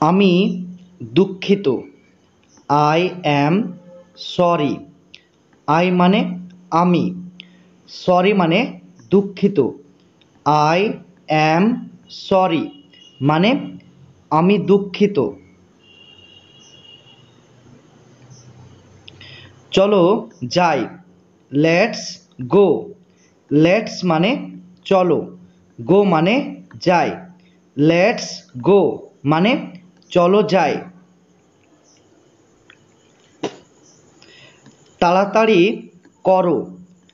আমি দুঃখিত। I am sorry. I মানে আমি, সরি মানে দুঃখিত। আই অ্যাম সরি মানে আমি দুঃখিত। চলো যাই, লেটস গো। লেটস মানে চলো, গো মানে যাই। লেটস গো মানে চলো যাই। তাড়াতাড়ি করো,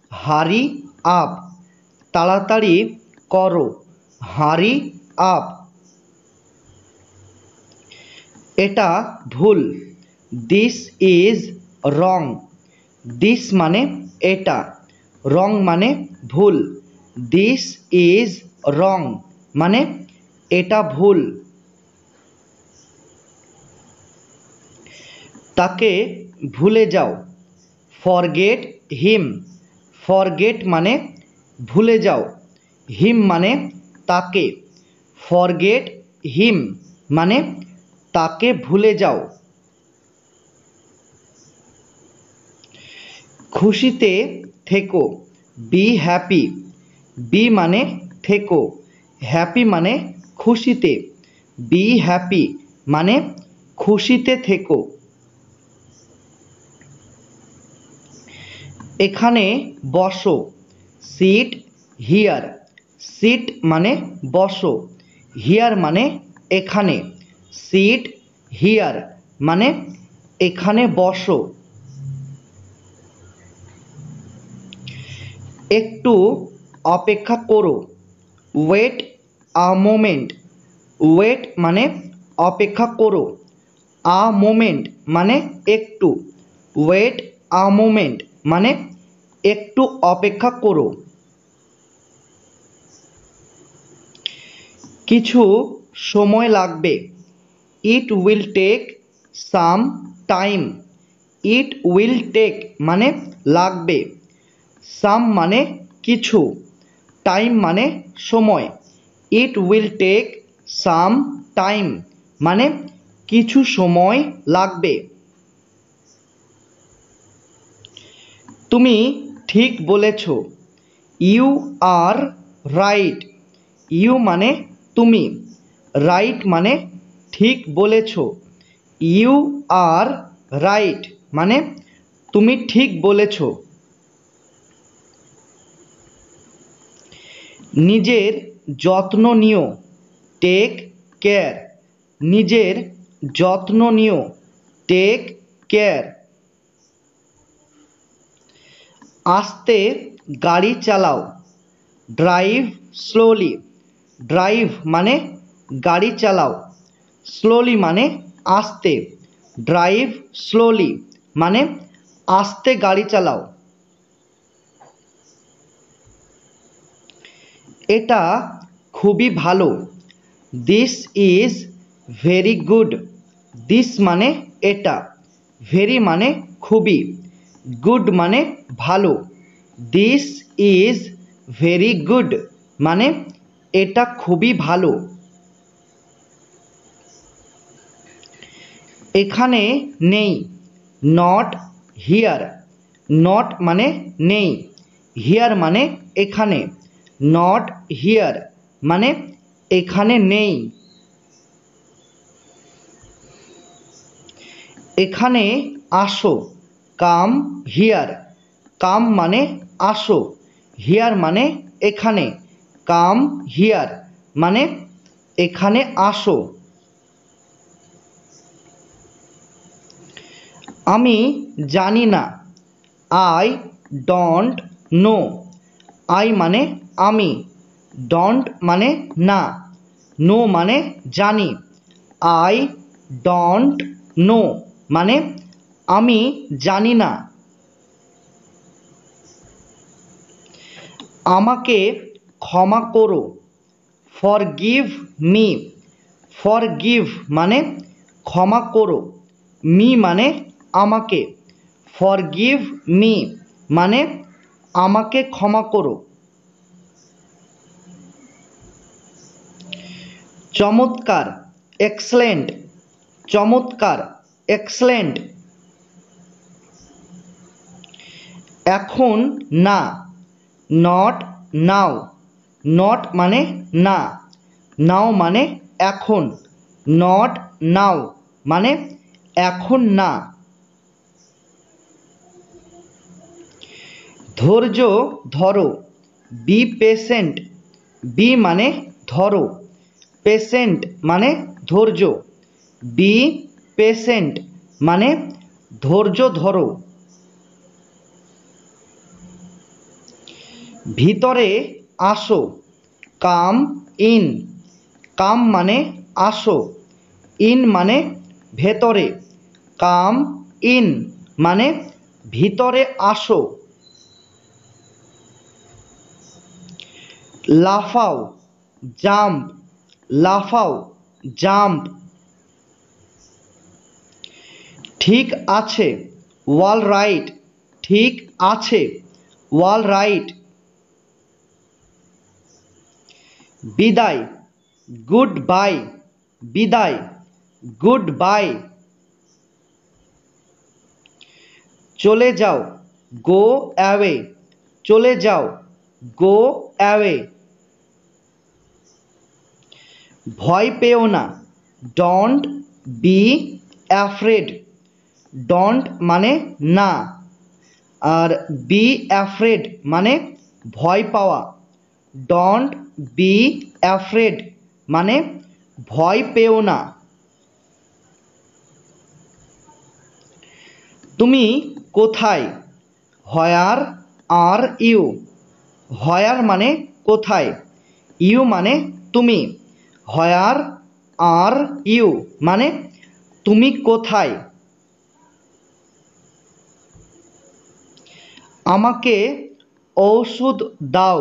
হারি আপ। তাড়াতাড়ি করো, হারি আপ। এটা ভুল, দিস ইজ রং। দিস মানে এটা, রং মানে ভুল। দিস ইজ রং মানে এটা ভুল। তাকে ভুলে যাও, ফরগেট হিম। ফরগেট মানে ভুলে যাও, হিম মানে তাকে। ফরগেট হিম মানে তাকে ভুলে যাও। খুশিতে থেকো, বি হ্যাপি। বি মানে থেকো, হ্যাপি মানে খুশিতে। বি হ্যাপি মানে খুশিতে থেকো। এখানে বসো, সিট হিয়ার। সিট মানে বসো, হিয়ার মানে এখানে। সিট হিয়ার মানে এখানে বসো। একটু অপেক্ষা করো, ওয়েট আ মোমেন্ট। ওয়েট মানে অপেক্ষা করো, আ মোমেন্ট মানে একটু। ওয়েট আ মোমেন্ট মানে একটু অপেক্ষা করো। কিছু সময় লাগবে, it will take some time. It will take মানে লাগবে, সাম মানে কিছু, টাইম মানে সময়। It will take some time মানে কিছু সময় লাগবে। তুমি ঠিক বলেছ, ইউ আর রাইট। ইউ মানে তুমি, রাইট মানে ঠিক বলেছ। ইউ আর রাইট মানে তুমি ঠিক বলেছ। নিজের যত্ন নিও, টেক কেয়ার। নিজের যত্ন নিও, টেক কেয়ার। আস্তে গাড়ি চালাও, ড্রাইভ স্লোলি। ড্রাইভ মানে গাড়ি চালাও, স্লোলি মানে আস্তে। ড্রাইভ স্লোলি মানে আস্তে গাড়ি চালাও। এটা খুবই ভালো, this is very good. This মানে এটা, ভেরি মানে খুবই, গুড মানে ভালো। দিস ইজ ভেরি গুড মানে এটা খুবই ভালো। এখানে নেই, নট হিয়ার। নট মানে নেই, হিয়ার মানে এখানে। নট হিয়ার মানে এখানে নেই। এখানে আসো, কাম হিয়ার। কাম মানে আসো, হিয়ার মানে এখানে। কাম হিয়ার মানে এখানে আসো। আমি জানি না, আই ডোন্ট নো। আই মানে আমি, ডোন্ট মানে না, নো মানে জানি। আই ডোন্ট নো মানে আমি জানি না। আমাকে ক্ষমা করো, ফরগিভ মি। ফরগিভ মানে ক্ষমা করো, মি মানে আমাকে। ফরগিভ মি মানে আমাকে ক্ষমা করো। চমৎকার, এক্সেলেন্ট। চমৎকার, এক্সেলেন্ট। এখন না, নট নাও। নট মানে না, নাও মানে এখন, নট নাও মানে এখন না। ধৈর্য ধরো, বি পেশেন্ট। বি মানে ধরো, পেশেন্ট মানে ধৈর্য, বি পেশেন্ট মানে ধৈর্য ধরো। ভিতরে আসো, কাম ইন। কাম মানে আসো, ইন মানে ভেতরে, কাম ইন মানে ভিতরে আসো। লাফাও, জাম্প। লাফাও, জাম্প। ঠিক আছে, ওয়াল রাইট। ঠিক আছে, ওয়াল রাইট। বিদায়, গুড বাই। বিদায়, গুড বাই। চলে যাও, গো অ্যাওয়ে। চলে যাও, গো অ্যাওয়ে। ভয় পেও না, ডোন্ট বি অ্যাফ্রেড। ডোন্ট মানে না, আর বি অ্যাফ্রেড মানে ভয় পাওয়া, ডোন্ট বি অ্যাফ্রেড মানে ভয় পেও না। তুমি কোথায়, হোয়ার আর ইউ। হোয়ার মানে কোথায়, ইউ মানে তুমি, হোয়ার আর ইউ মানে তুমি কোথায়। আমাকে ঔষধ দাও,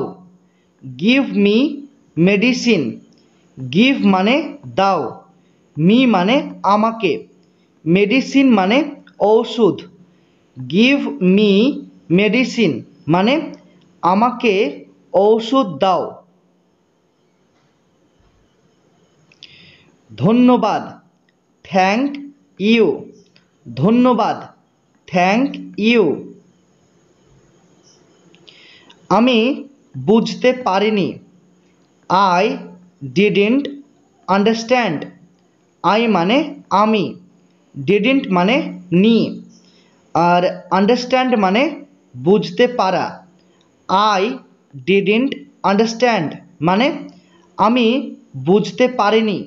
গিভ মি মেডিসিন। গিভ মানে দাও, মি মানে আমাকে, মেডিসিন মানে ঔষধ, গিভ মি মেডিসিন মানে আমাকে ঔষধ দাও। ধন্যবাদ, থ্যাংক ইউ। ধন্যবাদ, থ্যাংক ইউ। আমি বুঝতে পারিনি, আই ডিডন্ট আন্ডারস্ট্যান্ড। আই মানে আমি, ডিডন্ট মানে নি, আর আন্ডারস্ট্যান্ড মানে বুঝতে পারা। আই ডিডন্ট আন্ডারস্ট্যান্ড মানে আমি বুঝতে পারিনি।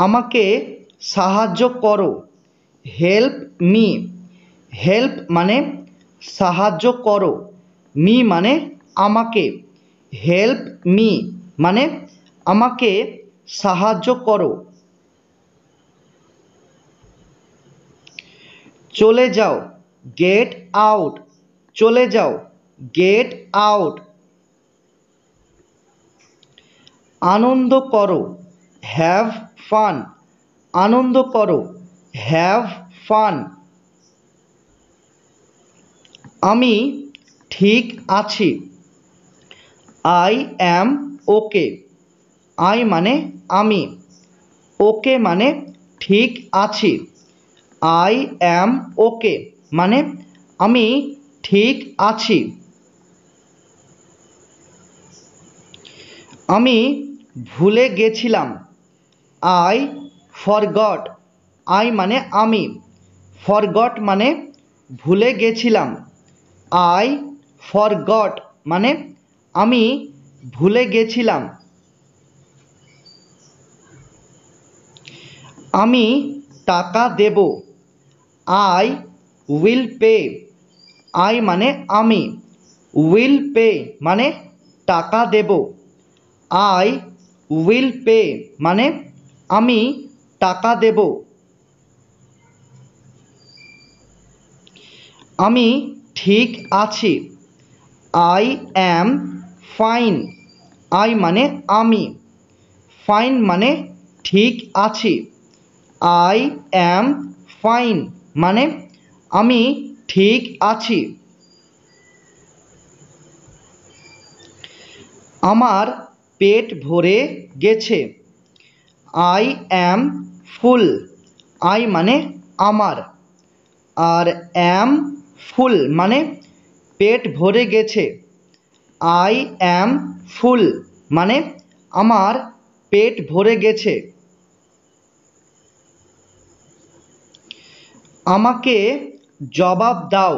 আমাকে সাহায্য করো, হেল্প মি। হেল্প মানে সাহায্য করো, মি মানে আমাকে, হেল্প মি মানে আমাকে সাহায্য করো। চলে যাও, গেট আউট। চলে যাও, গেট আউট। আনন্দ করো, হ্যাভ ফান। আনন্দ করো, হ্যাভ ফান। আমি ঠিক আছি, আই অ্যাম ওকে। আই মানে আমি, ওকে মানে ঠিক আছি, আই অ্যাম ওকে মানে আমি ঠিক আছি। আমি ভুলে গেছিলাম, আই ফরগট। আই মানে আমি, ফরগট মানে ভুলে গেছিলাম, আই ফরগট মানে আমি ভুলে গেছিলাম। আমি টাকা দেব, আই উইল পে। আই মানে আমি, উইল পে মানে টাকা দেব, আই উইল পে মানে আমি টাকা দেব। আমি ঠিক আছি, আই অ্যাম ফাইন। আই মানে আমি, ফাইন মানে ঠিক আছি, আই অ্যাম ফাইন মানে আমি ঠিক আছি। আমার পেট ভরে গেছে, আই অ্যাম ফুল, আই মানে আমার, আর অ্যাম ফুল মানে পেট ভরে গেছে। আই অ্যাম ফুল মানে আমার পেট ভরে গেছে। আমাকে জবাব দাও,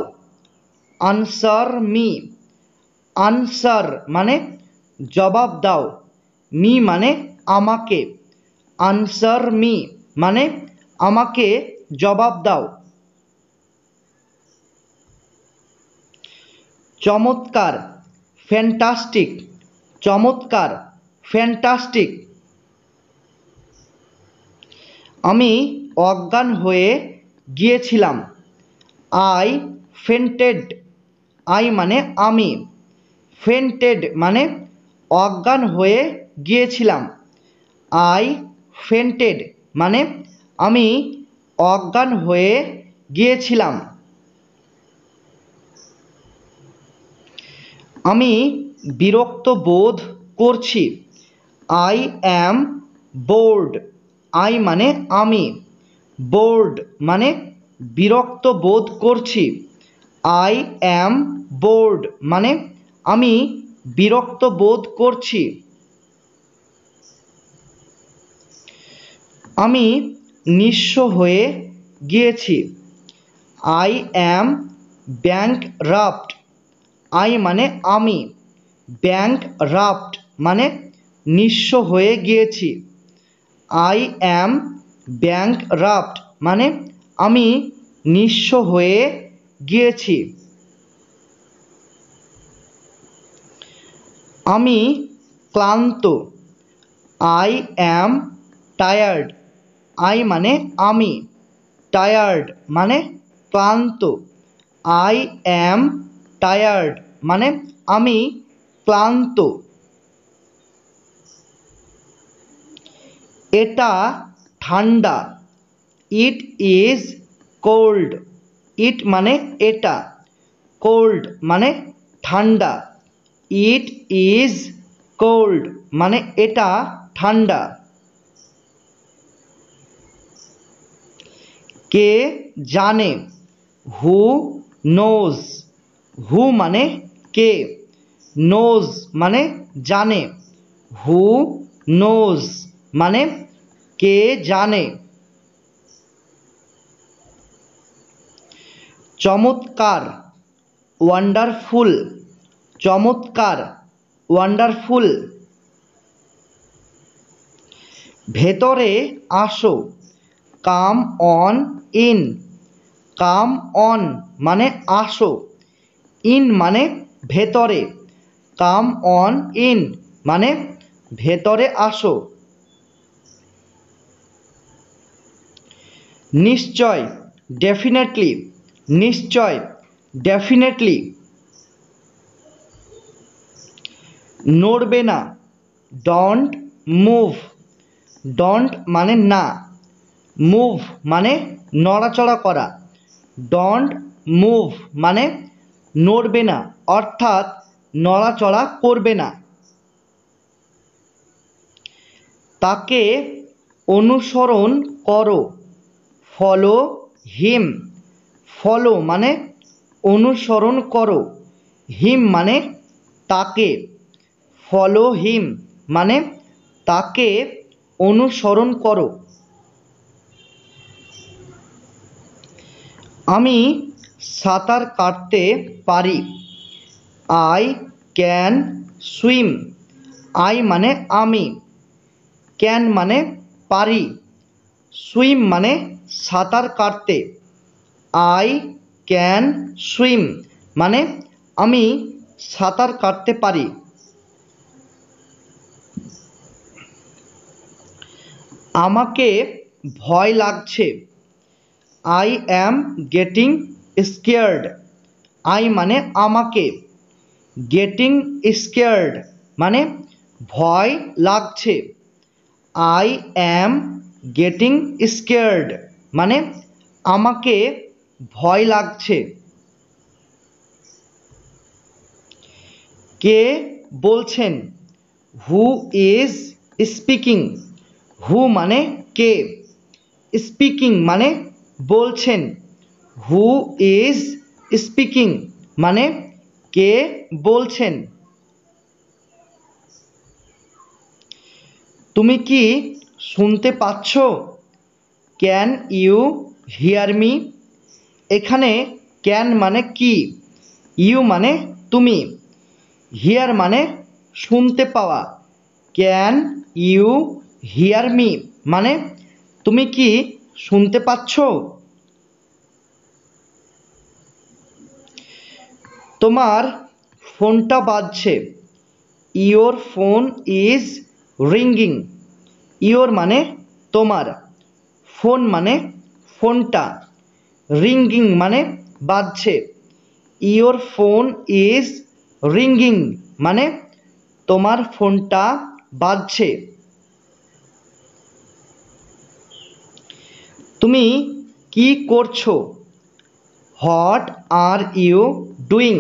আনসার মি, আনসার মানে জবাব দাও, মি মানে আমাকে, আনসার মি মানে আমাকে জবাব দাও। চমৎকার, ফ্যান্টাস্টিক, চমৎকার, ফ্যান্টাস্টিক। আমি অজ্ঞান হয়ে গিয়েছিলাম। আই ফেন্টেড, আই মানে আমি, ফেন্টেড মানে অজ্ঞান হয়ে গিয়েছিলাম। আই ফেন্টেড মানে আমি অজ্ঞান হয়ে গিয়েছিলাম। আমি বিরক্ত বোধ করছি। আই অ্যাম বোর্ড, আই মানে আমি, বোর্ড মানে বিরক্ত বোধ করছি। আই অ্যাম বোর্ড মানে আমি বিরক্ত বোধ করছি। আমি নিঃস্ব হয়ে গিয়েছি। আই অ্যাম ব্যাংকরাপ্ট, আই মানে আমি, ব্যাংকরাপ্ট মানে নিঃস্ব হয়ে গিয়েছি। আই অ্যাম ব্যাংকরাপ্ট মানে আমি নিঃস্ব হয়ে গিয়েছি। আমি ক্লান্ত। আই অ্যাম টায়ার্ড, আই মানে আমি, টায়ার্ড মানে ক্লান্ত। আই অ্যাম টায়ার্ড মানে আমি ক্লান্ত। এটা ঠান্ডা। ইট ইজ কোল্ড, ইট মানে এটা, কোল্ড মানে ঠান্ডা। ইট ইজ কোল্ড মানে এটা ঠান্ডা। কে জানে, হু নোজ, হু মানে কে, নোজ মানে জানে, হু নোজ মানে কে জানে। চমৎকার, ওয়ান্ডারফুল, চমৎকার, ওয়ান্ডারফুল। ভেতরে আসো, come on in, come on মানে আসো, ইন মানে ভেতরে, কাম অন ইন মানে ভেতরে আসো। নিশ্চয়, ডেফিনেটলি, নিশ্চয়, ডেফিনেটলি। নড়বে না, ডোন্ট মুভ, ডোন্ট মানে না, মুভ মানে নড়াচড়া করা, ডোন্ট মুভ মানে নড়বে না অর্থাৎ নড়াচড়া করবে না। তাকে অনুসরণ করো, ফলো হিম, ফলো মানে অনুসরণ করো, হিম মানে তাকে, ফলো হিম মানে তাকে অনুসরণ করো। আমি সাঁতার কাটতে পারি। আই ক্যান সুইম, আই মানে আমি, ক্যান মানে পারি, সুইম মানে সাঁতার কাটতে। আই ক্যান সুইম মানে আমি সাঁতার কাটতে পারি। আমাকে ভয় লাগছে। I am getting scared, I মানে আমাকে, গেটিং স্কেয়ার্ড মানে ভয় লাগছে। আই অ্যাম গেটিং স্কেয়ার্ড মানে আমাকে ভয় লাগছে। কে বলছেন, হু ইজ স্পিকিং, হু মানে কে, স্পিকিং মানে বলছেন, হু ইজ স্পিকিং মানে কে বলছেন। তুমি কি শুনতে পাচ্ছ? Can you hear me? এখানে ক্যান মানে কি, ইউ মানে তুমি, হিয়ার মানে শুনতে পাওয়া। ক্যান ইউ হিয়ার মি মানে তুমি কি শুনতে পাচ্ছ? তোমার ফোনটা বাজছে, your phone is ringing. Your মানে তোমার, ফোন মানে ফোনটা, রিঙ্গিং মানে বাজছে। ইয়োর ফোন ইজ রিঙ্গিং মানে তোমার ফোনটা বাজছে। তুমি কি করছো? What are you doing?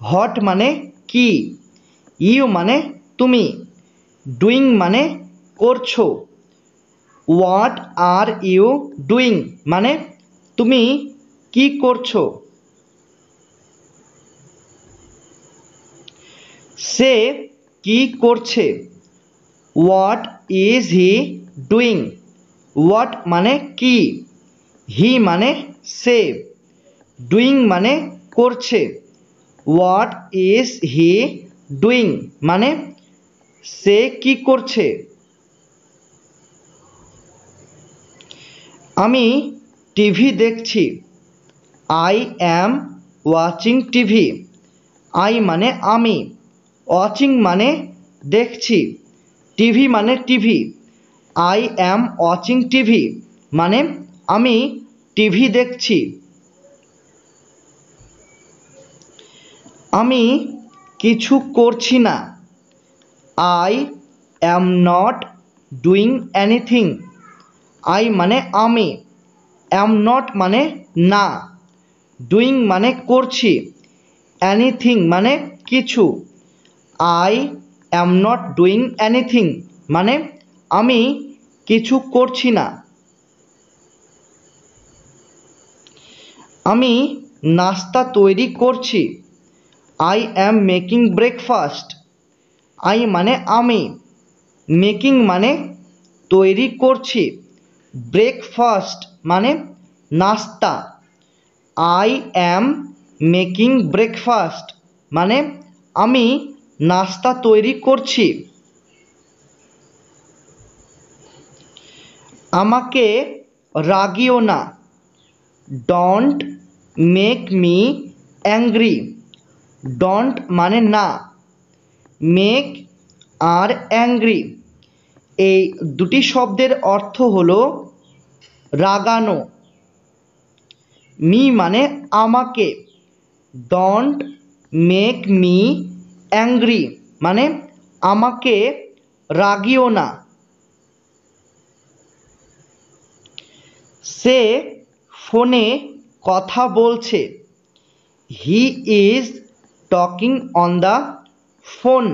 What মানে কি, ইউ মানে তুমি, ডুইং মানে করছো। হোয়াট আর ইউ ডুইং মানে তুমি কি করছো। সে কি করছে? What is he doing? What মানে কি, হি মানে সে, ডুইং মানে করছে। হোয়াট ইজ হি ডুইং মানে সে কি করছে। আমি টিভি দেখছি, I am watching TV. I মানে আমি, ওয়াচিং মানে দেখছি, টিভি মানে TV. I am watching TV মানে আমি টিভি দেখছি। আমি কিছু করছি না, I am not doing anything. I মানে আমি, অ্যাম নট মানে না, ডুইং মানে করছি, এনিথিং মানে কিছু। I am not doing anything মানে আমি কিছু করছি না। আমি নাস্তা তৈরি করছি, I am making breakfast. I মানে আমি, মেকিং মানে তৈরি করছি, ব্রেকফাস্ট মানে নাস্তা। আই অ্যাম মেকিং ব্রেকফাস্ট মানে আমি নাস্তা তৈরি করছি। আমাকে রাগিও না, don't make me angry. Don't মানে না, মেক আর অ্যাংরি এই দুটি শব্দের অর্থ হলো রাগানো। মি মানে আমাকে, ডোন্ট মেক মি অ্যাংরি মানে আমাকে রাগিও না। সে ফোনে কথা বলছে, he is talking on the phone.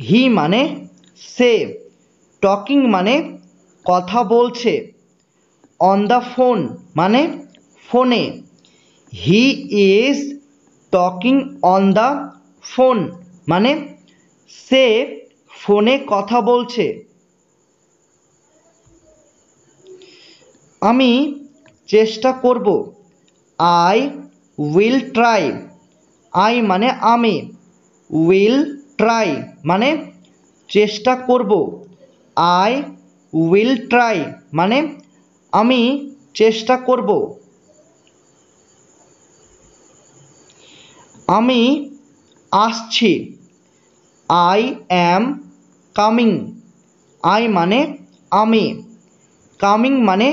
He মানে সে, টকিং মানে কথা বলছে, অন দ্য ফোন মানে ফোনে। হি is talking on the phone মানে সে ফোনে কথা বলছে। আমি চেষ্টা করব, আই উইল ট্রাই। আই মানে আমি, উইল ট্রাই মানে চেষ্টা করব। আই উইল ট্রাই মানে আমি চেষ্টা করব। আমি আসছি, আই অ্যাম কামিং। আই মানে আমি, কামিং মানে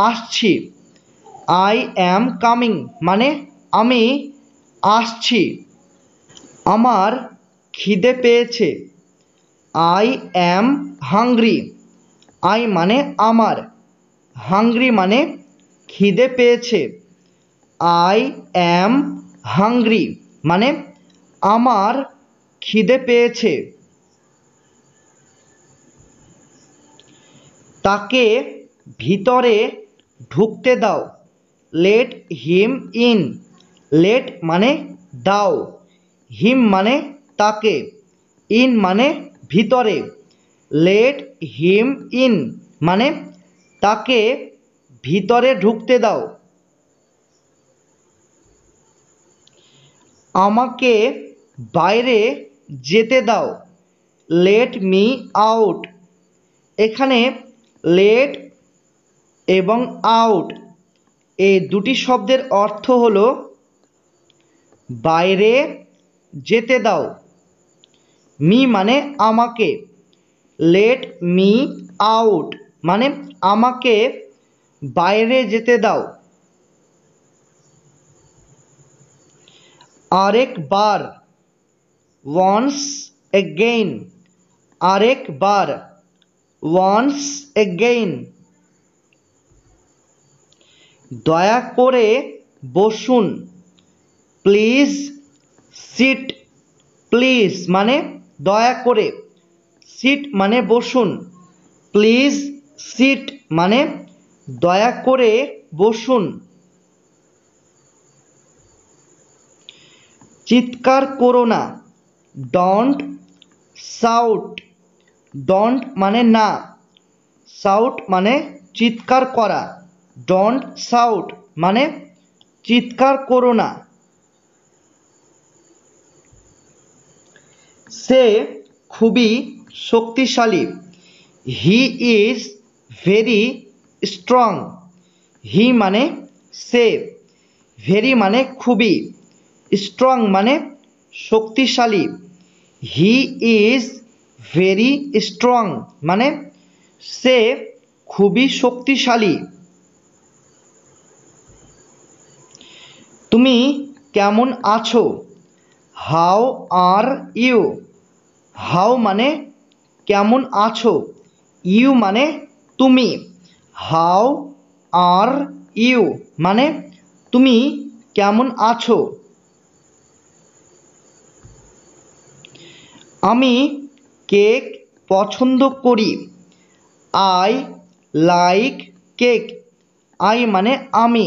আসছি, আই অ্যাম কামিং মানে আমি আসছি। আমার খিদে পেয়েছে, আই অ্যাম হাংরি। আই মানে আমার, হাংরি মানে খিদে পেয়েছে, আই অ্যাম হাংরি মানে আমার খিদে পেয়েছে। তাকে ভিতরে ঢুকতে দাও। Let him in. লেট মানে দাও, হিম মানে তাকে, ইন মানে ভিতরে। লেট হিম ইন মানে তাকে ভিতরে ঢুকতে দাও। আমাকে বাইরে যেতে দাও। Let me out. এখানে লেট এবং আউট এই দুটি শব্দের অর্থ হলো বাইরে যেতে দাও। মি মানে আমাকে, লেট মি আউট মানে আমাকে বাইরে যেতে দাও। আরেকবার, ওয়ান্স এগেইন। আরেকবার, ওয়ান্স এগেইন। দয়া করে বসুন। Please sit. প্লিজ মানে দয়া করে, সিট মানে বসুন। প্লিজ সিট মানে দয়া করে বসুন। চিৎকার করো না। Don't shout. ডোন্ট মানে না, শাউট মানে চিৎকার করা। ডোন্ট শাউট মানে চিৎকার করো না। সে খুবই শক্তিশালী। He is very strong. He মানে সে, ভেরি মানে খুবই, স্ট্রং মানে শক্তিশালী। হি ইজ ভেরি স্ট্রং মানে সে খুবই শক্তিশালী। তুমি কেমন আছো? How are you. হাউ মানে কেমন আছো, ইউ মানে তুমি। হাউ আর ইউ মানে তুমি কেমন আছো। আমি কেক পছন্দ করি। I like cake. আই মানে আমি,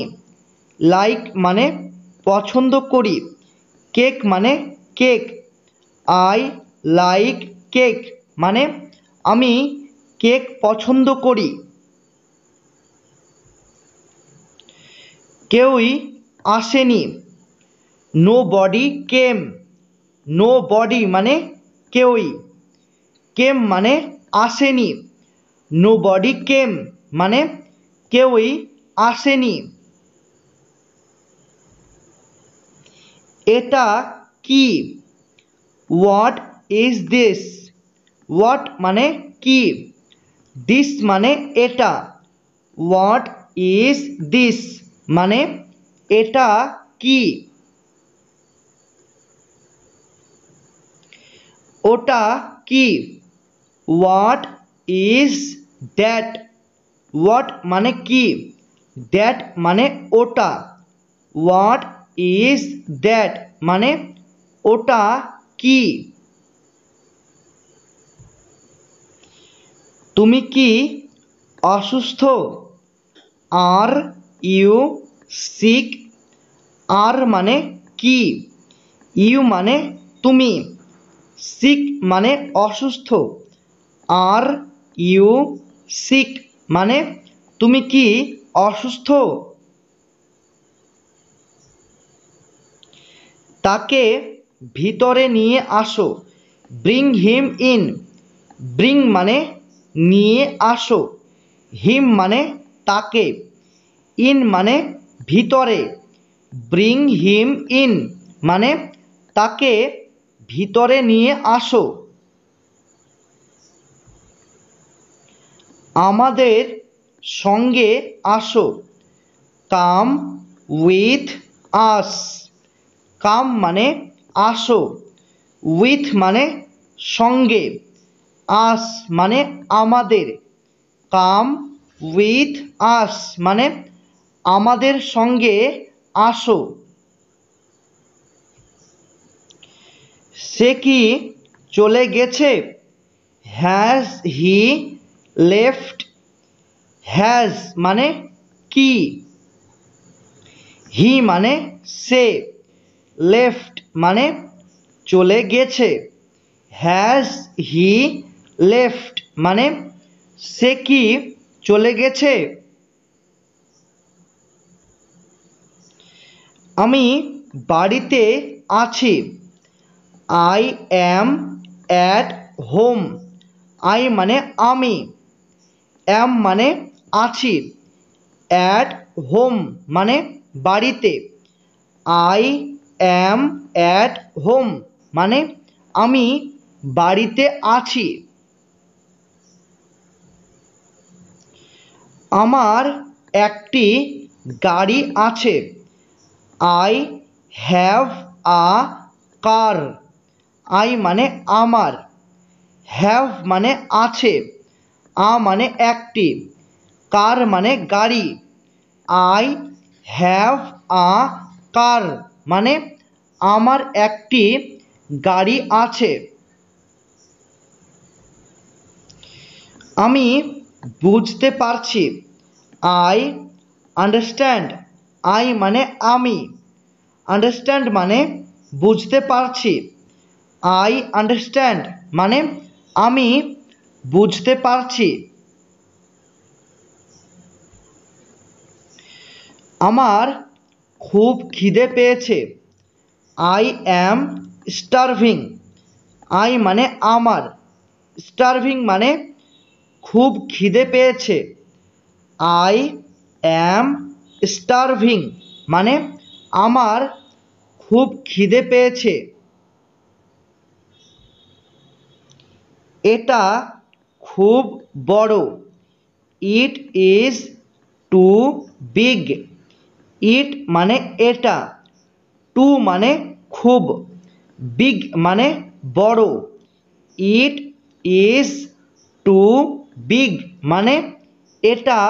লাইক মানে পছন্দ করি, কেক মানে কেক। আই লাইক কেক মানে আমি কেক পছন্দ করি। কেউই আসেনি। নো বডি কেম। নো বডি মানে কেউই, কেম মানে আসেনি। নো বডি কেম মানে কেউই আসেনি। এটা কি? What is this. হোয়াট মানে কি, দিস মানে এটা। হোয়াট ইজ দিস মানে এটা কি। ওটা কি? What is that. হোয়াট মানে কি, দ্যাট মানে ওটা। হোয়াট ইজ দ্যাট মানে ওটা কি। তুমি কি অসুস্থ? Are you sick. আর মানে কি, ইউ মানে তুমি, সিক মানে অসুস্থ। আর ইউ সিক মানে তুমি কি অসুস্থ? তাকে ভিতরে নিয়ে আসো। Bring him in. ব্রিং মানে নিয়ে আসো, হিম মানে তাকে, ইন মানে ভিতরে। ব্রিং হিম ইন মানে তাকে ভিতরে নিয়ে আসো। আমাদের সঙ্গে আসো। Come with us. কাম মানে আসো, উইথ মানে সঙ্গে, আস মানে আমাদের। কাম উইথ আস মানে আমাদের সঙ্গে আসো। সে কি চলে গেছে? Has he left. হ্যাজ মানে কি, হি মানে সে, লেফট মানে চলে গেছে, হ্যাজ হি লেফট মানে সে কি চলে গেছে। আমি বাড়িতে আছি, I am at home, I মানে আমি, অ্যাম মানে আছি, অ্যাট হোম মানে বাড়িতে, আই অ্যাম অ্যাট হোম মানে আমি বাড়িতে আছি। আমার একটি গাড়ি আছে, I have a car, I মানে আমার, হ্যাভ মানে আছে, আ মানে একটি, কার মানে গাড়ি, আই হ্যাভ আ কার মানে আমার একটি গাড়ি আছে। আমি বুঝতে পারছি, আই আন্ডারস্ট্যান্ড, আই মানে আমি, আন্ডারস্ট্যান্ড মানে বুঝতে পারছি, আই আন্ডারস্ট্যান্ড মানে আমি বুঝতে পারছি। আমার খুব খিদে পেয়েছে, আই অ্যাম স্টারভিং, আই মানে আমার, স্টারভিং মানে খুব খিদে পেয়েছে, আই অ্যাম স্টারভিং মানে আমার খুব খিদে পেয়েছে। এটা খুব বড়, ইট ইজ টু বিগ, ইট মানে এটা, টু মানে খুব, বিগ মানে বড়, ইট ইজ টু বিগ মানে এটা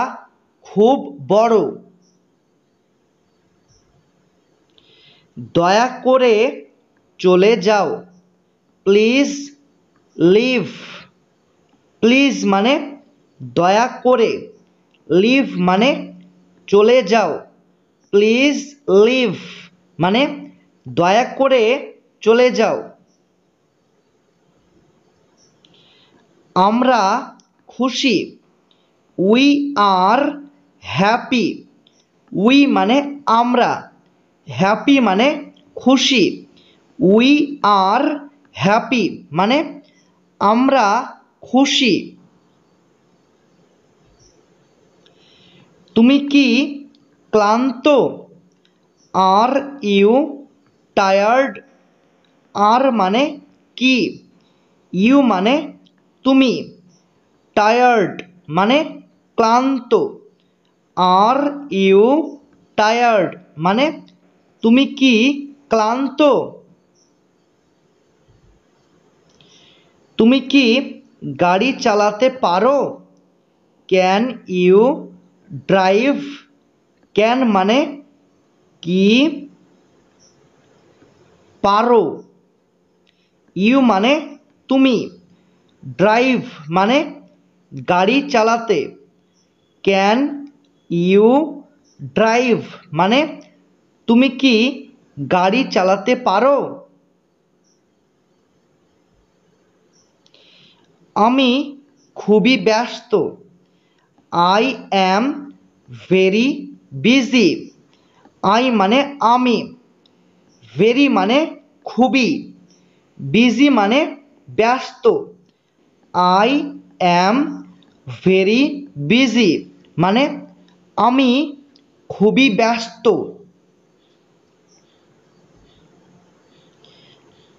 খুব বড়। দয়া করে চলে যাও, প্লিজ লিভ, প্লিজ মানে দয়া করে, লিভ মানে চলে যাও, প্লিজ লিভ মানে দয়া করে চলে যাও। আমরা খুশি, উই আর হ্যাপি, উই মানে আমরা, হ্যাপি মানে খুশি, উই আর হ্যাপি মানে আমরা খুশি। তুমি কি ক্লান্ত, আর ইউ টায়ার্ড, আর মানে কি, ইউ মানে তুমি, টায়ার্ড মানে ক্লান্ত, আর ইউ টায়ার্ড মানে তুমি কি ক্লান্ত। তুমি কি গাড়ি চালাতে পারো, ক্যান ইউ ড্রাইভ, ক্যান মানে কি, পারো, ইউ মানে তুমি, ড্রাইভ মানে গাড়ি চালাতে, ক্যান ইউ ড্রাইভ মানে তুমি কি গাড়ি চালাতে পারো। আমি খুবই ব্যস্ত, I am very busy, I মানে আমি, ভেরি মানে খুবই, বিজি মানে ব্যস্ত, আই অ্যাম ভেরি বিজি মানে আমি খুবই ব্যস্ত।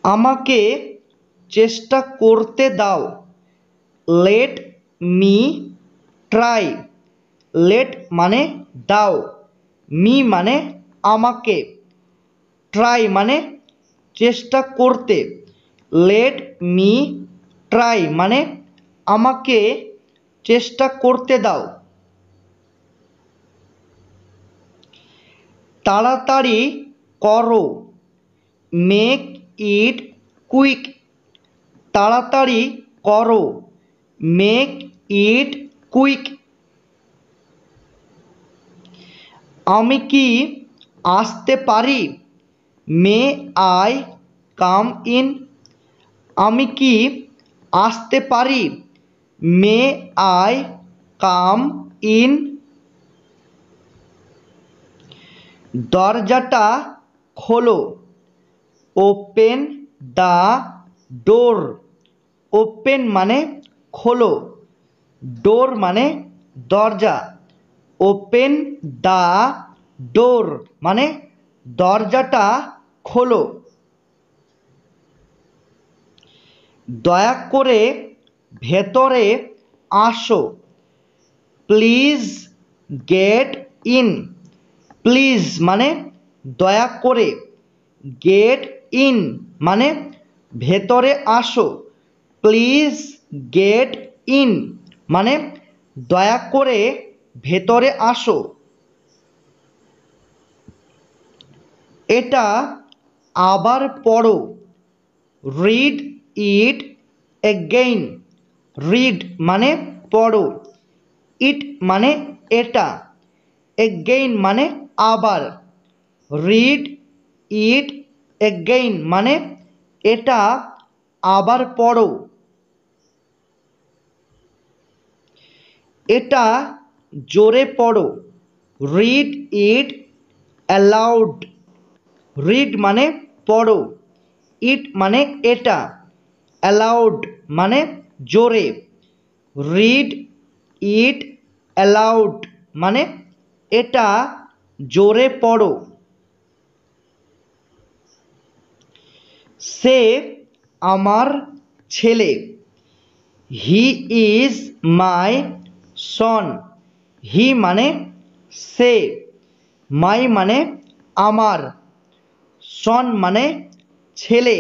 আমাকে চেষ্টা করতে দাও, লেট মি ট্রাই, লেট মানে দাও, মি মানে আমাকে, ট্রাই মানে চেষ্টা করতে, লেট মি ট্রাই মানে আমাকে চেষ্টা করতে দাও। তাড়াতাড়ি করো, মেক ইট কুইক, তাড়াতাড়ি করো, মেক ইট কুইক আমি কি আসতে পারি? May I come in? আমি কি আসতে পারি? May I come in? দরজাটা খোলো। Open the door. ওপেন মানে খোলো, ডোর মানে দরজা। ওপেন দ্য ডোর মানে দরজাটা খোলো। দয়া করে ভেতরে আসো। Please get in. প্লিজ মানে দয়া করে, গেট ইন মানে ভেতরে আসো। প্লিজ গেট ইন মানে দয়া করে ভেতরে আসো। এটা আবার পড়ো। Read it again. রিড মানে পড়ো, ইট মানে এটা, এগেইন মানে আবার। রিড ইট এগেইন মানে এটা আবার পড়ো। এটা জোরে পড়ো। Read it allowed. রিড মানে পড়ো, ইট মানে এটা, অ্যালাউড মানে জোরে। রিড ইট অ্যালাউড মানে এটা জোরে পড়ো। সে আমার ছেলে। হি ইজ মাই সন। হি মানে সে, মাই মানে আমার, সন মানে ছেলে।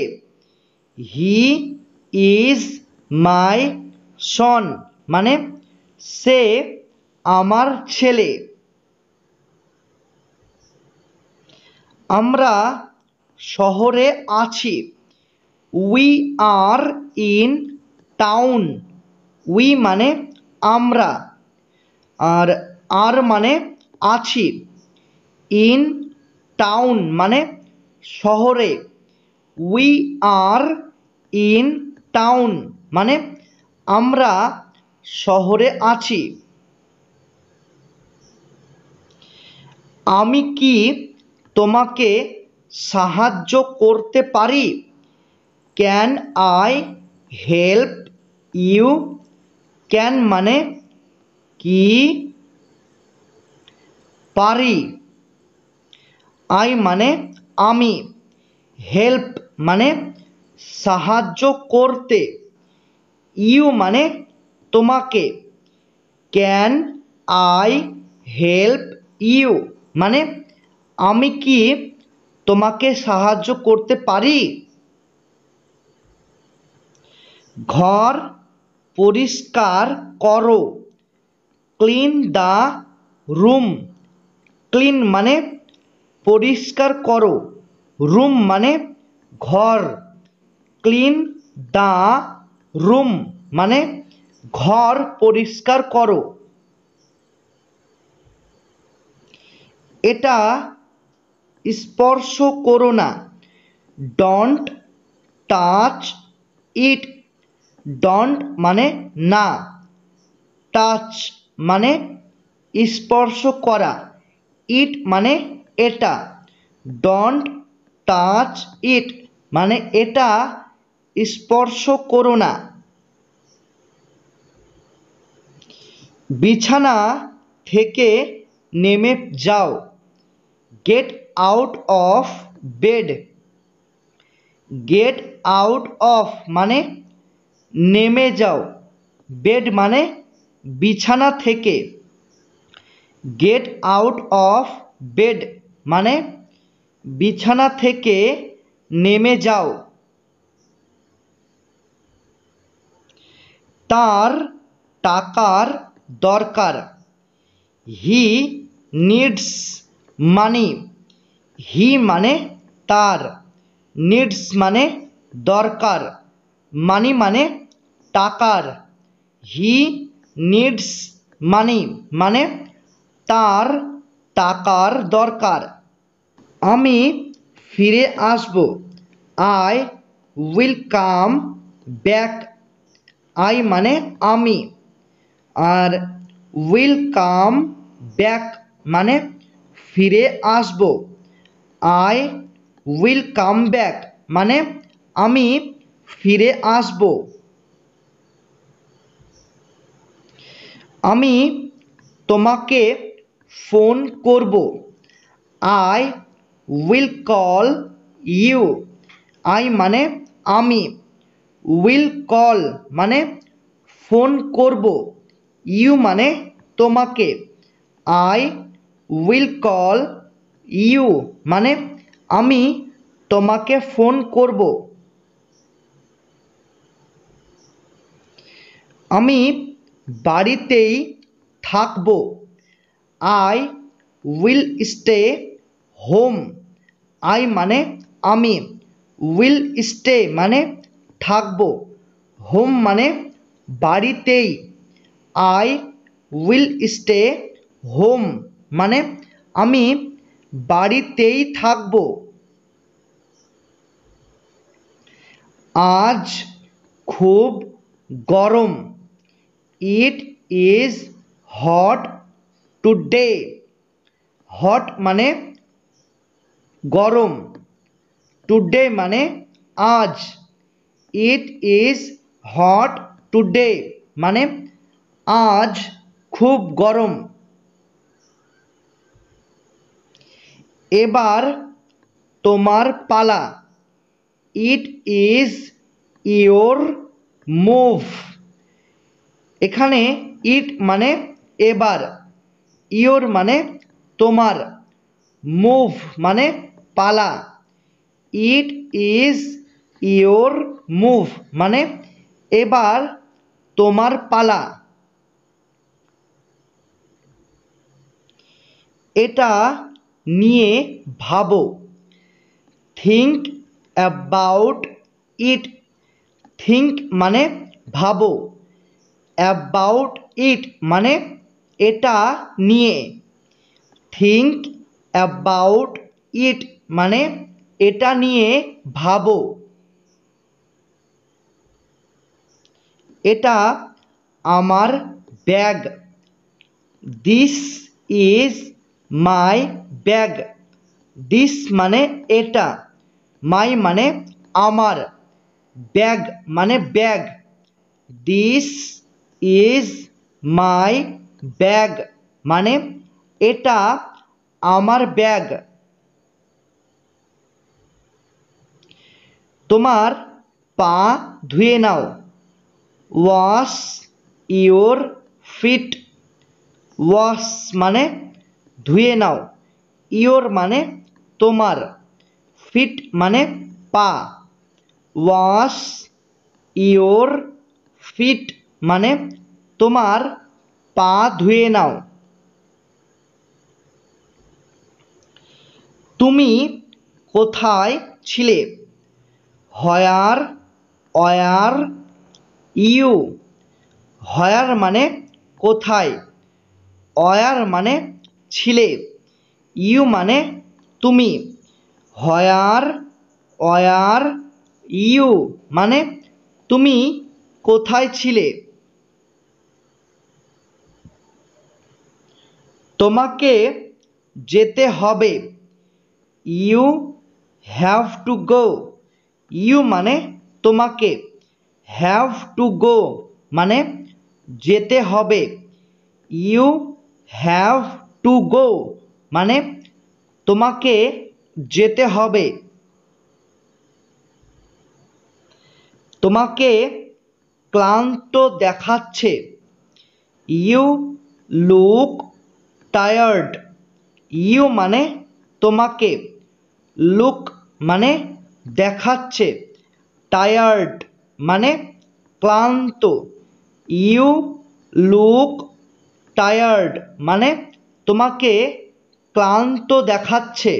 হি ইজ মাই সন মানে সে আমার ছেলে। আমরা শহরে আছি। We are in town. We মানে আমরা, আর মানে আছি। ইন টাউন মানে শহরে। উই আর ইন টাউন মানে আমরা শহরে আছি। আমি কি তোমাকে সাহায্য করতে পারি? Can I help you? Can মানে কি, পারি। আই মানে আমি। হেল্প মানে সাহায্য করতে। ইউ মানে তোমাকে। ক্যান আই হেল্প ইউ মানে আমি কি তোমাকে সাহায্য করতে পারি? ঘর পরিষ্কার করো। Clean the room. ক্লিন মানে পরিষ্কার করো, রুম মানে ঘর। ক্লিন দ্য রুম মানে ঘর পরিষ্কার করো। এটা স্পর্শ করো না। Don't touch it. ডন্ট মানে না, টাচ মানে স্পর্শ করা, ইট মানে এটা। ডন্ট টাচ ইট মানে এটা স্পর্শ করো না। বিছানা থেকে নেমে যাও। Get out of bed. Get out of মানে নেমে যাও, বেড মানে বিছানা থেকে। গেট আউট অফ বেড মানে বিছানা থেকে নেমে যাও। তার টাকার দরকার। হি নিডস মানি। হি মানে তার, নিডস মানে দরকার, মানি মানে টাকার। হি নিডস মানি মানে তার টাকার দরকার। আমি ফিরে আসব। I will come back. I মানে আমি, আর উইল কাম ব্যাক মানে ফিরে আসব। আই উইল কাম ব্যাক মানে আমি ফিরে আসব। আমি তোমাকে ফোন করব। I will call you. I মানে আমি, উইল কল মানে ফোন করব, ইউ মানে তোমাকে। আই উইল কল ইউ মানে আমি তোমাকে ফোন করব। আমি বাড়িতেই থাকব। I will stay home. I মানে আমি, উইল স্টে মানে থাকব, হোম মানে বাড়িতেই। আই উইল স্টে হোম মানে আমি বাড়িতেই থাকব। আজ খুব গরম। It is hot today. Hot মানে গরম, টুডে মানে আজ। ইট ইজ হট টুডে মানে আজ খুব গরম। এবার তোমার পালা। It is your move. এখানে ইট মানে এবার, ইয়োর মানে তোমার, মুভ মানে পালা। ইট ইজ ইয়োর মুভ মানে এবার তোমার পালা। এটা নিয়ে ভাবো। Think about it. থিঙ্ক মানে ভাবো, অ্যাবাউট ইট মানে এটা নিয়ে। থিঙ্ক অ্যাবাউট ইট মানে এটা নিয়ে ভাবো। এটা আমার bag. This is my bag. This মানে এটা, মাই মানে আমার, ব্যাগ মানে bag. This is my bag মানে এটা আমার ব্যাগ। তোমার পা ধুয়ে নাও। Wash your feet. ওয়াশ মানে ধুয়ে নাও, ইয়োর মানে তোমার, ফিট মানে পা। ওয়াশ ইয়োর ফিট মানে তোমার পা ধুয়ে নাও। তুমি কোথায় ছিলে? Where were you. হোয়ার মানে কোথায়, ওয়ার মানে ছিলে, ইউ মানে তুমি। হোয়ার ওয়ার ইউ মানে তুমি কোথায় ছিলে? তোমাকে যেতে হবে। You have to go. You মানে তোমাকে, হ্যাভ টু গো মানে যেতে হবে। ইউ হ্যাভ টু গো মানে তোমাকে যেতে হবে। তোমাকে ক্লান্ত দেখাচ্ছে। You look tired. ইউ মানে তোমাকে, লুক মানে দেখাচ্ছে, টায়ার্ড মানে ক্লান্ত। ইউ লুক টায়ার্ড মানে তোমাকে ক্লান্ত দেখাচ্ছে।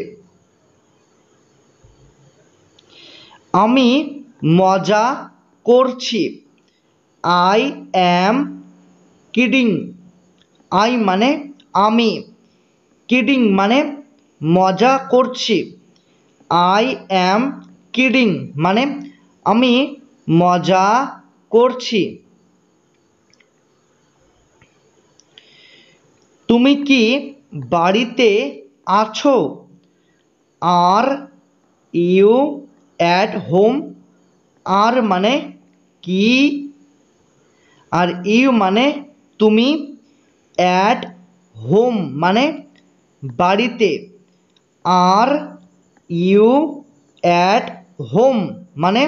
আমি মজা করছি। I am kidding. আই মানে আমি, কিডিং মানে মজা করছি। আই অ্যাম কিডিং মানে আমি মজা করছি। তুমি কি বাড়িতে আছো? Are you at home? Are মানে কি, আর ইউ মানে তুমি, অ্যাট হোম মানে বাড়িতে, আর ইউ অ্যাট হোম মানে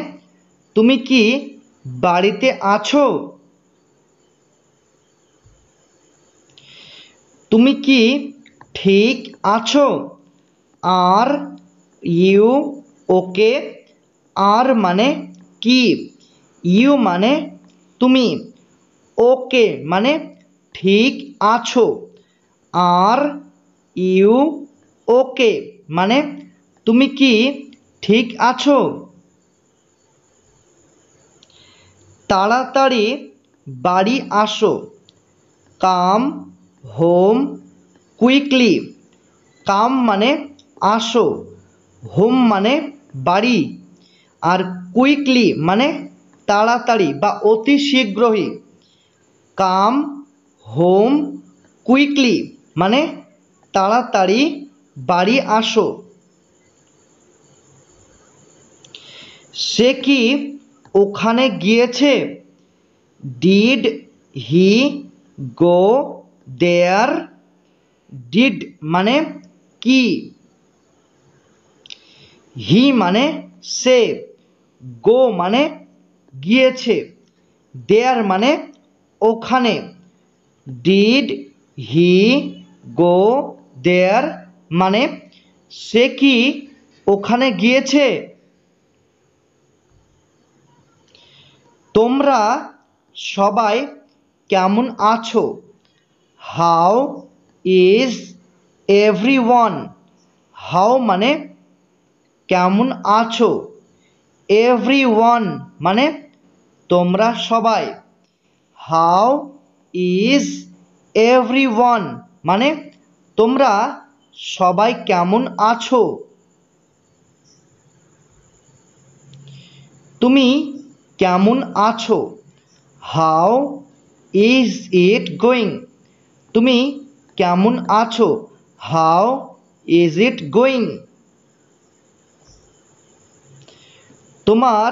তুমি কি বাড়িতে আছো? তুমি কি ঠিক আছো? Are you okay? আর মানে কি, ইউ মানে তুমি, ওকে মানে ঠিক আছো, আর ইউ ওকে মানে তুমি কি ঠিক আছো? তাড়াতাড়ি বাড়ি আসো। Come home quickly. কাম মানে আসো, হোম মানে বাড়ি, আর কুইকলি মানে তাড়াতাড়ি বা অতি শীঘ্রই। কাম হোম কুইকলি মানে তাড়াতাড়ি বাড়ি আসো। সে কি ওখানে গিয়েছে? Did he go there? Did মানে কি, হি মানে সে, গো মানে গিয়েছে, দেয়ার মানে ওখানে। ডিড হি গো দেয়ার মানে সে কি ওখানে গিয়েছে? তোমরা সবাই কেমন আছো? How is everyone? হাউ মানে কেমন আছো, এভরিওয়ান মানে তোমরা সবাই, হাউ ইজ এভরিওয়ান মানে তোমরা সবাই কেমন আছো? তুমি কেমন আছো? How is it going? তুমি কেমন আছো? How is it going? তোমার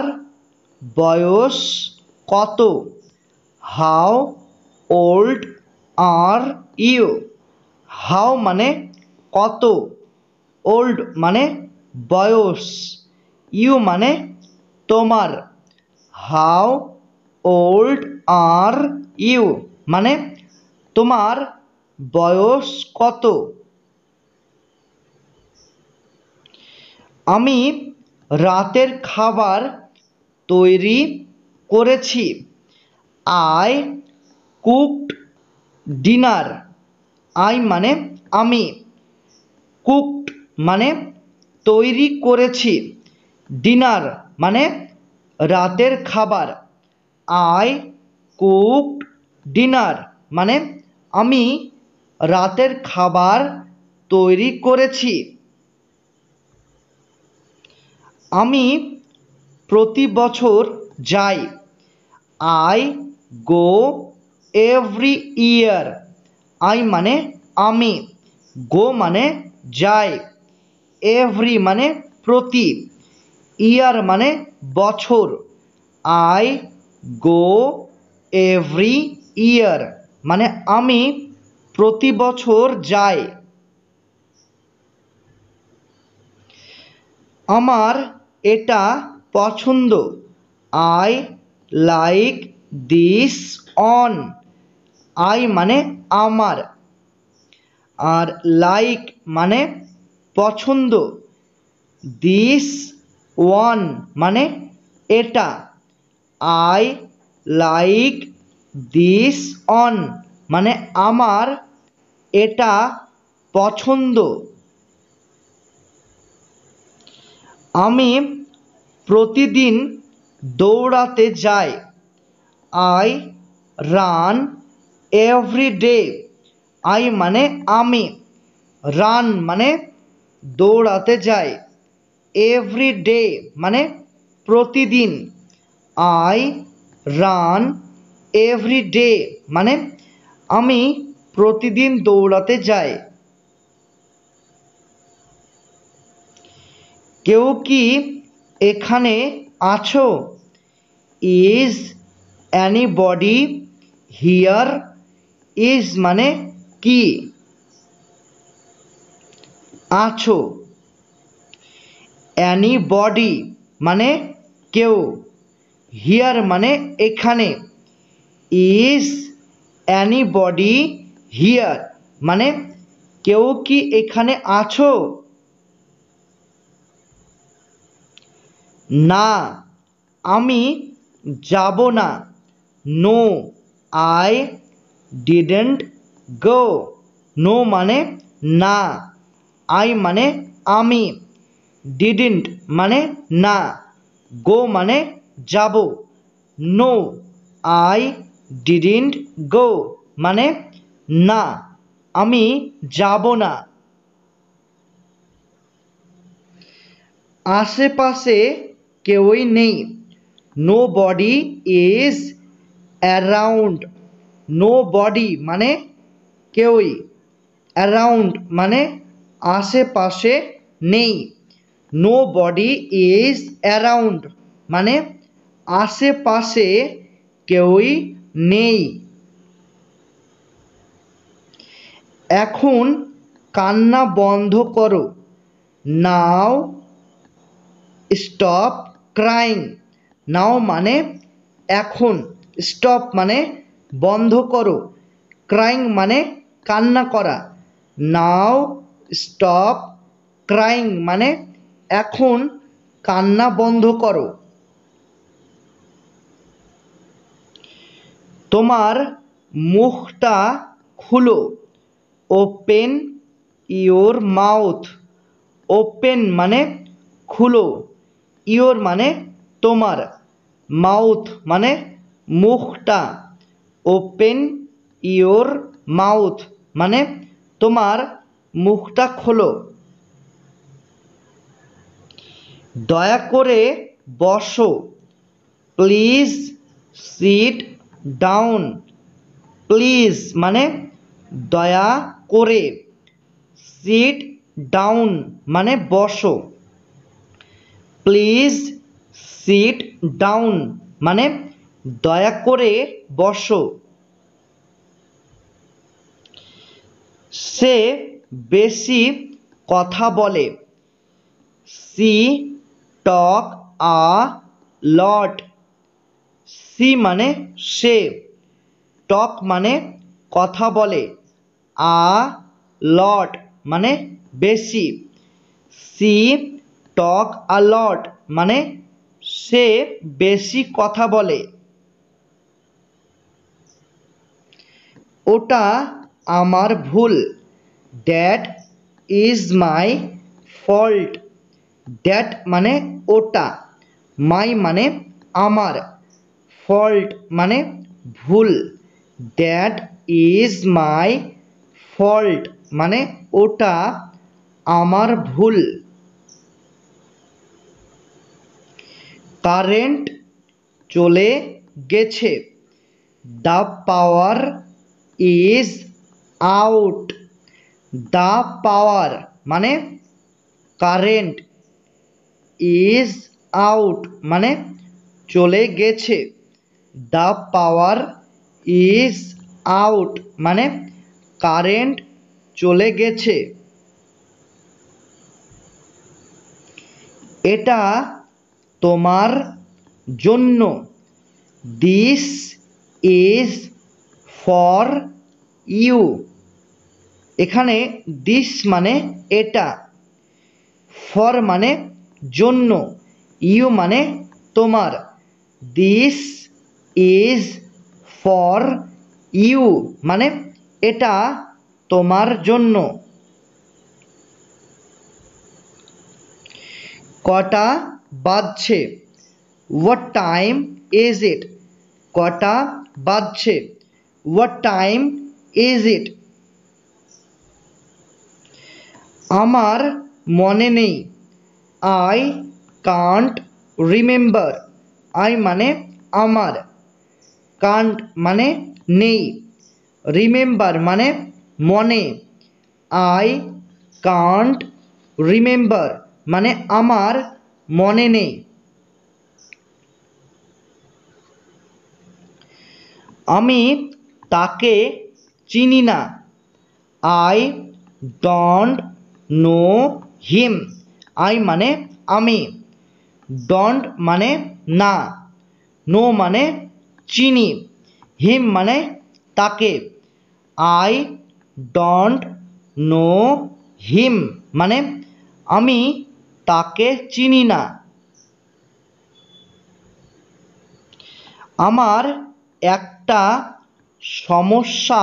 বয়স কত? How old are you? How মানে কত, ওল্ড মানে বয়স, ইউ মানে তোমার। হাউ ওল্ড আর ইউ মানে তোমার বয়স কত? আমি রাতের খাবার তৈরি করেছি। I cooked dinner. আই মানে আমি, কুকড মানে তৈরি করেছি, ডিনার মানে রাতের খাবার। আই কুকড ডিনার মানে আমি রাতের খাবার তৈরি করেছি। আমি প্রতি বছর যাই। I go every year. I মানে আমি, গো মানে যাই, এভরি মানে প্রতি, ইয়ার মানে বছর। আই গো এভরি ইয়ার মানে আমি প্রতি বছর যাই। আমার এটা পছন্দ। I like this on. I মানে আমার, আর লাইক মানে পছন্দ, দিস ওয়ান মানে এটা। আই লাইক দিস অন মানে আমার এটা পছন্দ। আমি প্রতিদিন দৌড়াতে যাই। I run every day. I মানে আমি, রান মানে দৌড়াতে যায়। এভরি ডে মানে প্রতিদিন। আই রান এভরি ডে মানে আমি প্রতিদিন দৌড়াতে যাই। কেউ কি এখানে আছো? Is anybody here? ইজ মানে কি, আছো। অ্যানিবডি মানে কেউ, হিয়ার মানে এখানে। ইজ অ্যানিবডি হিয়ার মানে কেউ কি এখানে আছো? না, আমি যাব না। No I didn't go. No মানে না, আই মানে আমি, ডিডন্ট মানে না, গো মানে যাব। নো আই ডিডন্ট গো মানে না, আমি যাব না। আশেপাশে কেউই নেই। Nobody is around. Nobody মানে কেউই, অ্যারাউন্ড মানে আশেপাশে নেই। নো বডি ইজ অ্যারাউন্ড মানে আশেপাশে কেউই নেই। এখন কান্না বন্ধ করো। Now stop crying. নাও মানে এখন, স্টপ মানে বন্ধ করো, ক্রাইং মানে কান্না করা। নাও স্টপ ক্রাইং মানে এখন কান্না বন্ধ করো। তোমার মুখটা খুলো। Open your mouth. ওপেন মানে খুলো, ইওর মানে তোমার, মাউথ মানে মুখটা। ওপেন ইওর মাউথ মানে তোমার মুখটা খোলো। দয়া করে বসো। Please sit down. প্লিজ মানে দয়া করে, সিট ডাউন মানে বসো। প্লিজ সিট ডাউন মানে দয়া করে বসো। সে বেশি কথা বলে। সি টক আ লট। সি মানে সে, টক মানে কথা বলে, আ লট মানে বেশি। সি টক আ লট মানে সে বেশি কথা বলে। ওটা আমার ভুল। That is my fault. That মানে ওটা, মাই মানে আমার, ফল্ট মানে ভুল। দ্যাট ইজ মাই ফল্ট মানে ওটা আমার ভুল। কারেন্ট চলে গেছে। The power is out. The power মানে কারেন্ট, ইজ আউট মানে চলে গেছে। দ্য পাওয়ার ইজ আউট মানে কারেন্ট চলে গেছে। এটা তোমার জন্য। This is for you. এখানে দিস মানে এটা, ফর মানে জন্য, ইউ মানে তোমার। দিস ইজ ফর ইউ মানে এটা তোমার জন্য। কটা বাজছে? What time is it? কটা বাজছে? What time is it? আমার মনে নেই। I can't remember. আই মানে আমার, কান্ট মানে নেই, রিমেম্বার মানে মনে। আই কান্ট রিমেম্বার মানে আমার মনে নেই। আমি তাকে চিনি না। I don't know him. I মানে আমি, ডোন্ট মানে না, নো মানে চিনি, হিম মানে তাকে। আই ডোন্ট নো হিম মানে আমি তাকে চিনি না। আমার একটা সমস্যা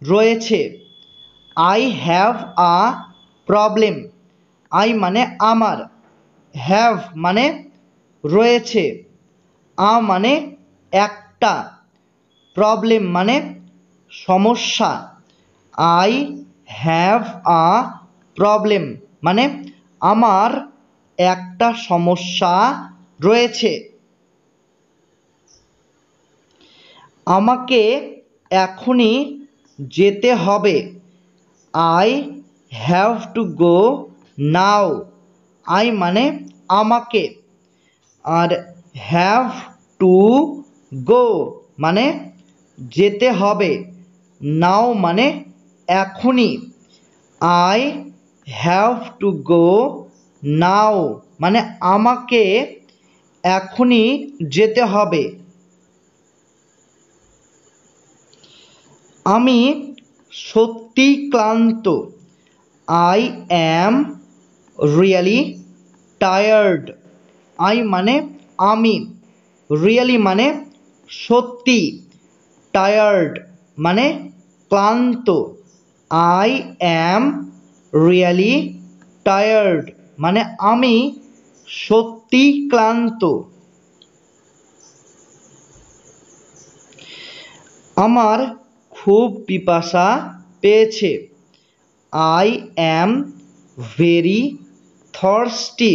রয়েছে। I have a problem. I মানে আমার, হ্যাভ মানে রয়েছে, আ মানে একটা, প্রবলেম মানে সমস্যা। আই হ্যাভ আ প্রবলেম মানে আমার একটা সমস্যা রয়েছে। আমাকে এখনই যেতে হবে। I have to go now. I মানে আমাকে, আর হ্যাভ টু গো মানে যেতে হবে, নাও মানে এখনই। আই হ্যাভ টু গো নাও মানে আমাকে এখনই যেতে হবে। আমি সত্যি ক্লান্ত। I am really tired. I মানে আমি, রিয়েলি মানে সত্যি, টায়ার্ড মানে ক্লান্ত। আই অ্যাম রিয়েলি টায়ার্ড মানে আমি সত্যি ক্লান্ত। আমার খুব পিপাসা পেয়েছে। I am very thirsty.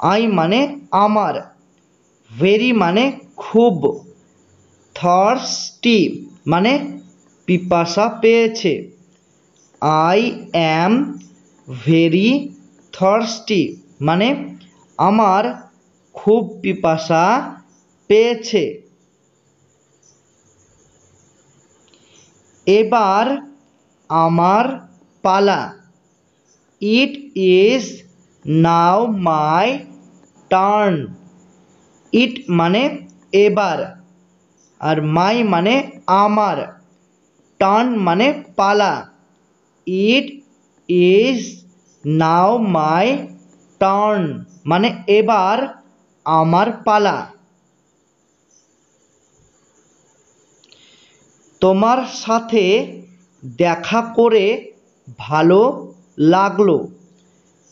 I মানে আমার, ভেরি মানে খুব, থার্স্টি মানে পিপাসা পেয়েছে। আই অ্যাম ভেরি থার্স্টি মানে আমার খুব পিপাসা পেয়েছে। এবার আমার পালা। It is now my turn. ইট মানে এবার, আর মাই মানে আমার, টার্ন মানে পালা। It is now my turn মানে এবার আমার পালা। তোমার সাথে দেখা করে ভালো লাগলো।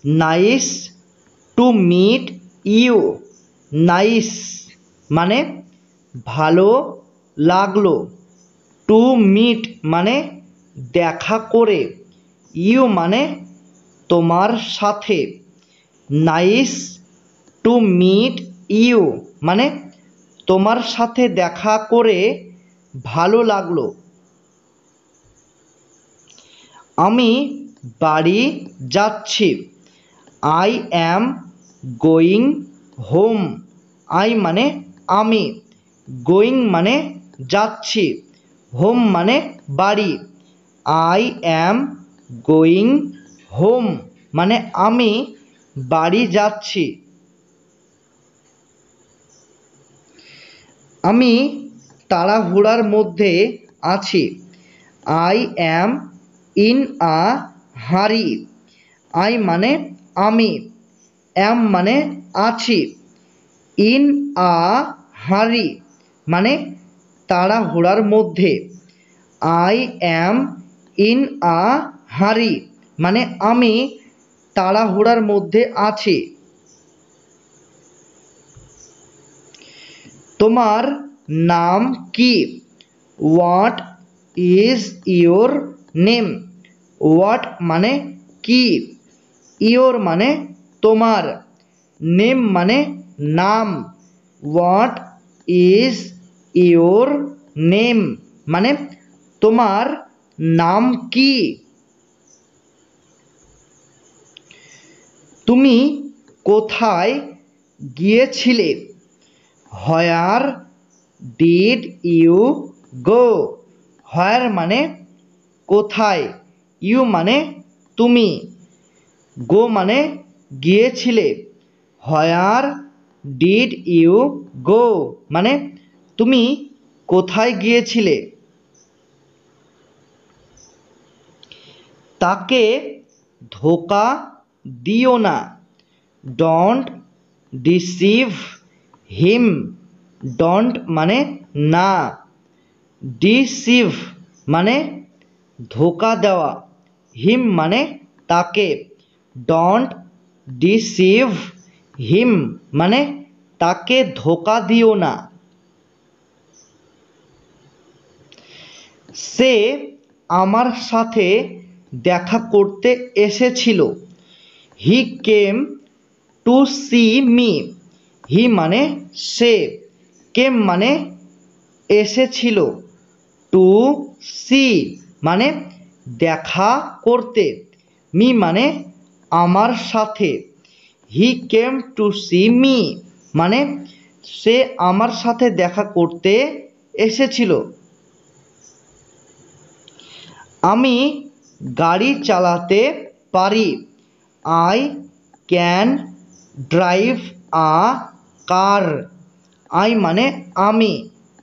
Nice to meet you. Nice মানে ভালো লাগলো, টু মিট মানে দেখা করে, ইউ মানে তোমার সাথে। নাইস টু মিট ইউ মানে তোমার সাথে দেখা করে ভালো লাগলো। আমি বাড়ি যাচ্ছি। I am going home. I মানে আমি, গোয়িং মানে যাচ্ছি, হোম মানে বাড়ি। আই অ্যাম গোয়িং হোম মানে আমি বাড়ি যাচ্ছি। আমি তাড়াহুড়ার মধ্যে আছি। আই অ্যাম ইন আ হারি। আই মানে আমি, অ্যাম মানে আছি, ইন আ হারি মানে তাড়াহুড়ার মধ্যে। আই অ্যাম ইন আ হারি মানে আমি তাড়াহুড়ার মধ্যে আছি। তোমার নাম কি? What is your name. What মানে কি, ইয়োর মানে তোমার, নেম মানে নাম। হোয়াট ইজ ইয়োর নেম মানে তোমার নাম কি। তুমি কোথায় গিয়েছিলে? Where did you go. হোয়ার মানে কোথায়, ইউ মানে তুমি, গো মানে গিয়েছিলে। হোয়ার ডিড ইউ গো মানে তুমি কোথায় গিয়েছিলে। তাকে ধোঁকা দিও না। Don't deceive him. ডোন্ট মানে না, ডিসিভ মানে ধোঁকা দেওয়া, হিম মানে তাকে। ডোন্ট ডিসিভ হিম মানে তাকে ধোঁকা দিও না। সে আমার সাথে দেখা করতে এসেছিল। হি কেম টু সি মি। হি মানে সে, কেম মানে এসেছিল, টু সি মানে দেখা করতে, মি মানে আমার সাথে। হি কেম টু সি মি মানে সে আমার সাথে দেখা করতে এসেছিল। আমি গাড়ি চালাতে পারি। I can drive a car. I মানে আমি,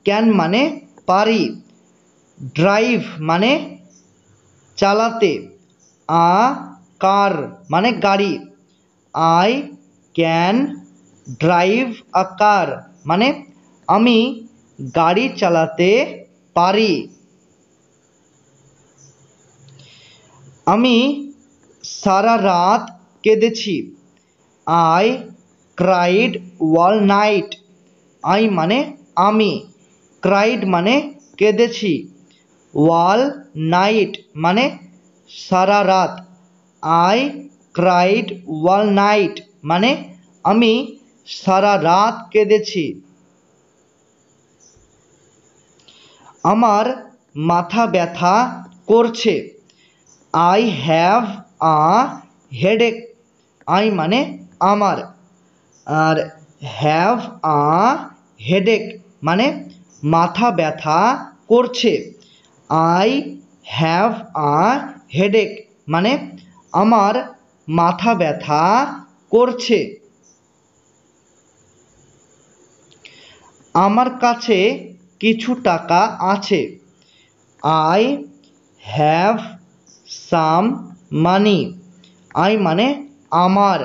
ক্যান মানে পারি, ড্রাইভ মানে চালাতে, আ কার মানে গাড়ি। I can drive a car মানে আমি গাড়ি চালাতে পারি। আমি সারা রাত কেঁদেছি। I cried all night. I মানে আমি, ক্রাইড মানে কেঁদেছি, অল নাইট মানে সারা রাত। আই ক্রাইড অল নাইট মানে আমি সারা রাত কেঁদেছি। আমার মাথা ব্যথা করছে। I have a headache. I মানে আমার, আর হ্যাভ আ হেডেক মানে মাথা ব্যথা করছে। আই হ্যাভ আ হেডেক মানে আমার মাথা ব্যথা করছে। আমার কাছে কিছু টাকা আছে। I have some money. I মানে আমার,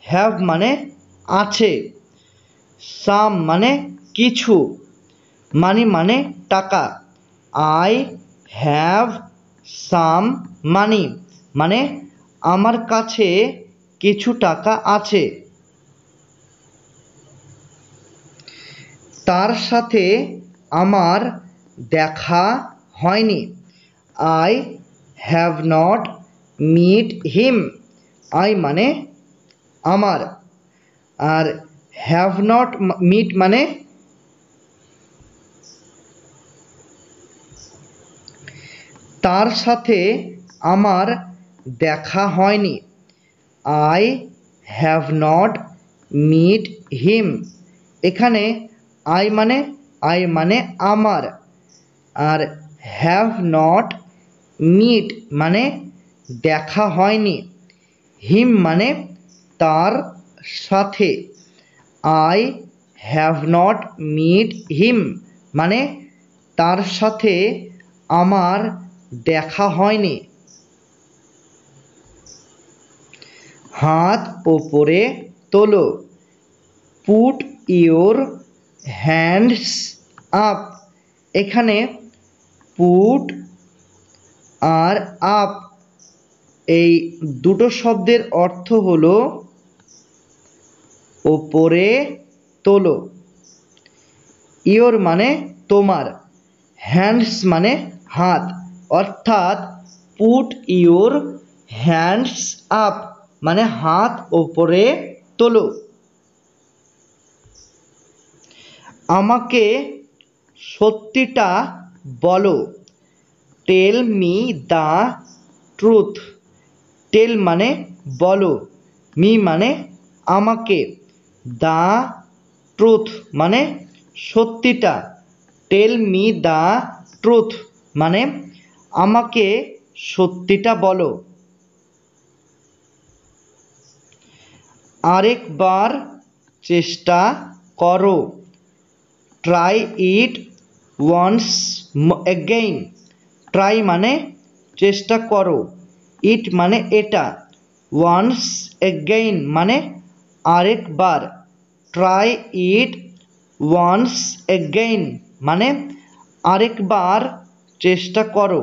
হ্যাভ মানে আছে, সাম মানে কিছু, মানি মানে টাকা। আই হ্যাভ সাম মানি মানে আমার কাছে কিছু টাকা আছে। তার সাথে আমার দেখা হয়নি। I have not meet him. I মানে আমার, আর হ্যাভ নট মিট মানে তার সাথে আমার দেখা হয়নি। I have not meet him. এখানে আই মানে আমার, আর হ্যাভ নট মিট মানে দেখা হয়নি, হিম মানে তার সাথে। I have not meet him মানে তার সাথে আমার দেখা হয়নি। হাত ওপরে তোলো। Put your hands up. এখানে পুট আর আপ এই দুটো শব্দের অর্থ হলো ওপরে তোলো। ইয়োর মানে তোমার, হ্যান্ডস মানে হাত, অর্থাৎ পুট ইয়োর হ্যান্ডস আপ মানে হাত ওপরে তোলো। আমাকে সত্যিটা বলো। Tell me the truth. Tell মানে বলো, মি মানে আমাকে, দ্য ট্রুথ মানে সত্যিটা। টেল মি দ্য ট্রুথ মানে আমাকে সত্যিটা বলো। আরেকবার চেষ্টা করো। Try it once again. Try মানে চেষ্টা করো, ইট মানে এটা, ওয়ান্স এগেইন মানে আরেকবার। ট্রাই ইট ওয়ান্স এগেইন মানে আরেকবার চেষ্টা করো।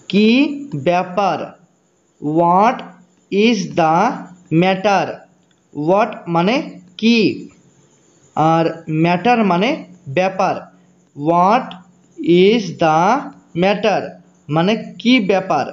কি ব্যাপার? What is the matter. What মানে কি, আর ম্যাটার মানে ব্যাপার। হোয়াট ইজ দ্য ম্যাটার মানে কি ব্যাপার।